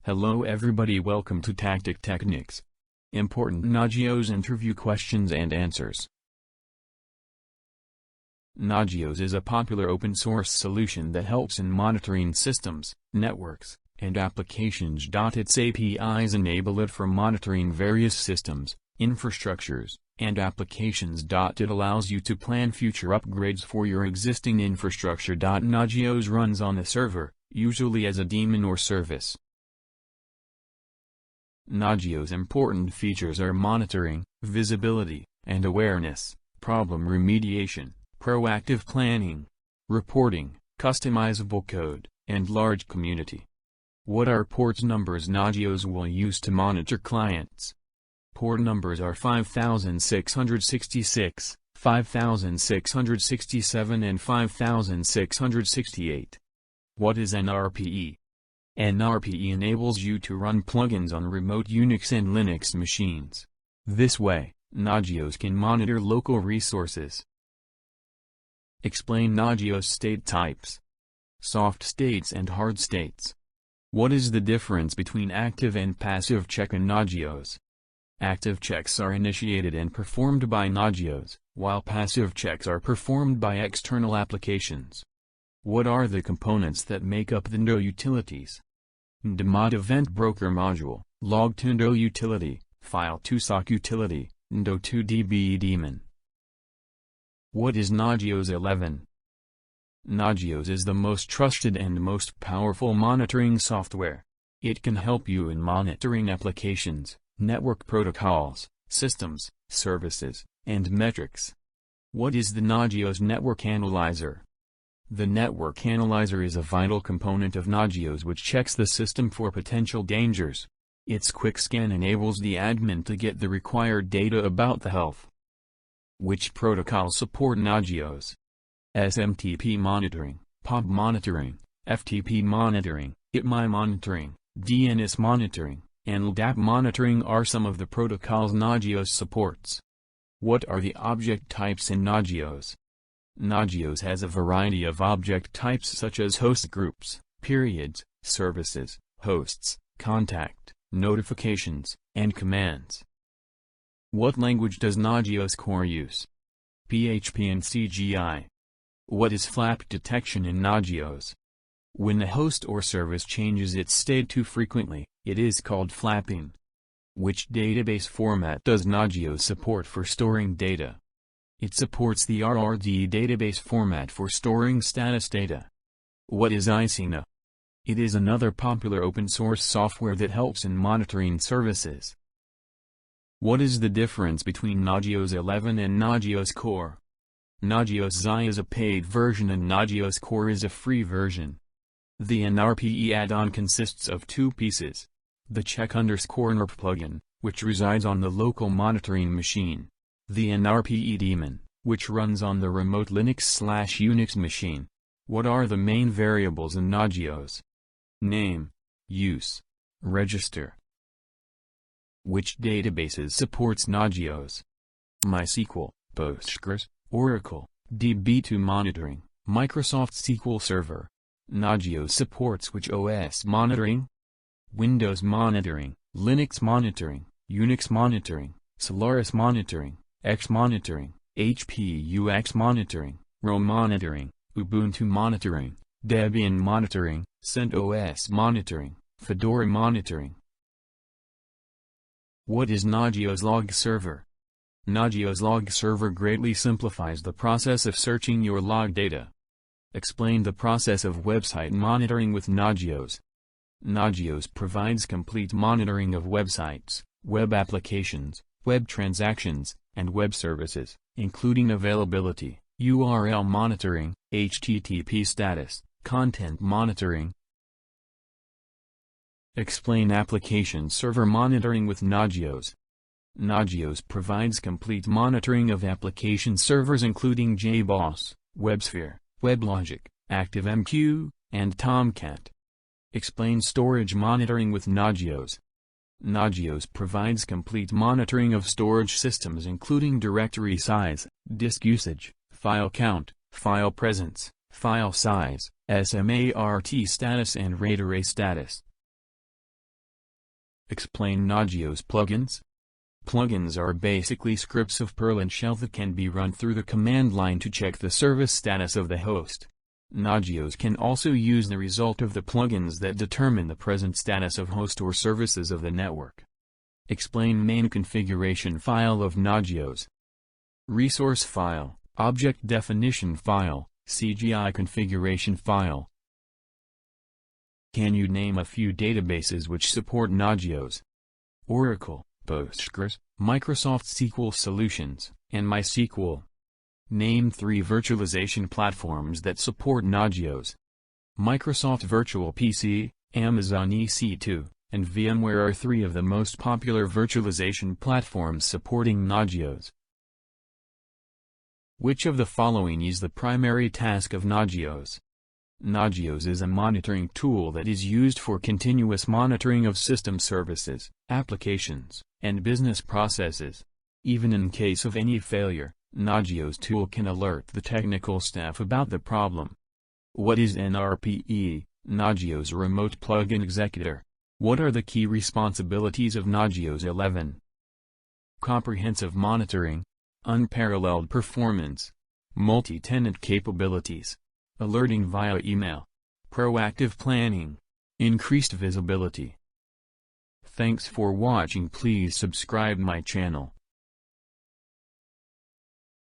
Hello everybody, welcome to Tactic Techniques. Important Nagios interview questions and answers. Nagios is a popular open source solution that helps in monitoring systems, networks, and applications. Its APIs enable it for monitoring various systems, infrastructures, and applications. It allows you to plan future upgrades for your existing infrastructure. Nagios runs on a server, usually as a daemon or service. Nagios' important features are monitoring, visibility, and awareness, problem remediation, proactive planning, reporting, customizable code, and large community. What are port numbers Nagios will use to monitor clients? Port numbers are 5666, 5667 and 5668. What is NRPE? NRPE enables you to run plugins on remote Unix and Linux machines. This way, Nagios can monitor local resources. Explain Nagios state types. Soft states and hard states. What is the difference between active and passive check in Nagios? Active checks are initiated and performed by Nagios, while passive checks are performed by external applications. What are the components that make up the NDO utilities? NDMod Event Broker Module, Log2NDO Utility, File2Sock Utility, NDO2DB Daemon. What is Nagios 11? Nagios is the most trusted and most powerful monitoring software. It can help you in monitoring applications, network protocols, systems, services, and metrics. What is the Nagios Network Analyzer? The Network Analyzer is a vital component of Nagios which checks the system for potential dangers. Its quick scan enables the admin to get the required data about the health. Which protocols support Nagios? SMTP Monitoring, POP Monitoring, FTP Monitoring, IPMI Monitoring, DNS Monitoring, and LDAP Monitoring are some of the protocols Nagios supports. What are the object types in Nagios? Nagios has a variety of object types such as host groups, periods, services, hosts, contact, notifications, and commands. What language does Nagios core use? PHP and CGI. What is flap detection in Nagios? When a host or service changes its state too frequently, it is called flapping. Which database format does Nagios support for storing data? It supports the RRD database format for storing status data. What is ICNA? It is another popular open-source software that helps in monitoring services. What is the difference between Nagios 11 and Nagios Core? Nagios Xi is a paid version and Nagios Core is a free version. The NRPE add-on consists of two pieces. The check_NRP plugin, which resides on the local monitoring machine. The NRPE daemon, which runs on the remote Linux/Unix machine. What are the main variables in Nagios? Name, use, register. Which databases supports Nagios? MySQL, Postgres, Oracle, DB2 Monitoring, Microsoft SQL Server. Nagios supports which OS monitoring? Windows Monitoring, Linux Monitoring, Unix Monitoring, Solaris Monitoring, X Monitoring, HP UX Monitoring, ROM Monitoring, Ubuntu Monitoring, Debian Monitoring, CentOS Monitoring, Fedora Monitoring. What is Nagios Log Server? Nagios Log Server greatly simplifies the process of searching your log data. Explain the process of website monitoring with Nagios. Nagios provides complete monitoring of websites, web applications, web transactions, and web services, including availability, URL monitoring, HTTP status, content monitoring. Explain application server monitoring with Nagios. Nagios provides complete monitoring of application servers including JBOSS, Websphere, Weblogic, ActiveMQ, and Tomcat. Explain storage monitoring with Nagios. Nagios provides complete monitoring of storage systems including directory size, disk usage, file count, file presence, file size, SMART status and RAID array status. Explain Nagios plugins. Plugins are basically scripts of Perl and Shell that can be run through the command line to check the service status of the host. Nagios can also use the result of the plugins that determine the present status of host or services of the network. Explain main configuration file of Nagios. Resource file, object definition file, CGI configuration file. Can you name a few databases which support Nagios? Oracle, Postgres, Microsoft SQL Solutions, and MySQL. Name 3 virtualization platforms that support Nagios. Microsoft Virtual PC, Amazon EC2, and VMware are 3 of the most popular virtualization platforms supporting Nagios. Which of the following is the primary task of Nagios? Nagios is a monitoring tool that is used for continuous monitoring of system services, applications, and business processes. Even in case of any failure, Nagios tool can alert the technical staff about the problem. What is NRPE, Nagios Remote Plugin Executor? What are the key responsibilities of Nagios 11? Comprehensive monitoring, unparalleled performance, multi-tenant capabilities, alerting via email, proactive planning, increased visibility. Thanks for watching. Please subscribe my channel.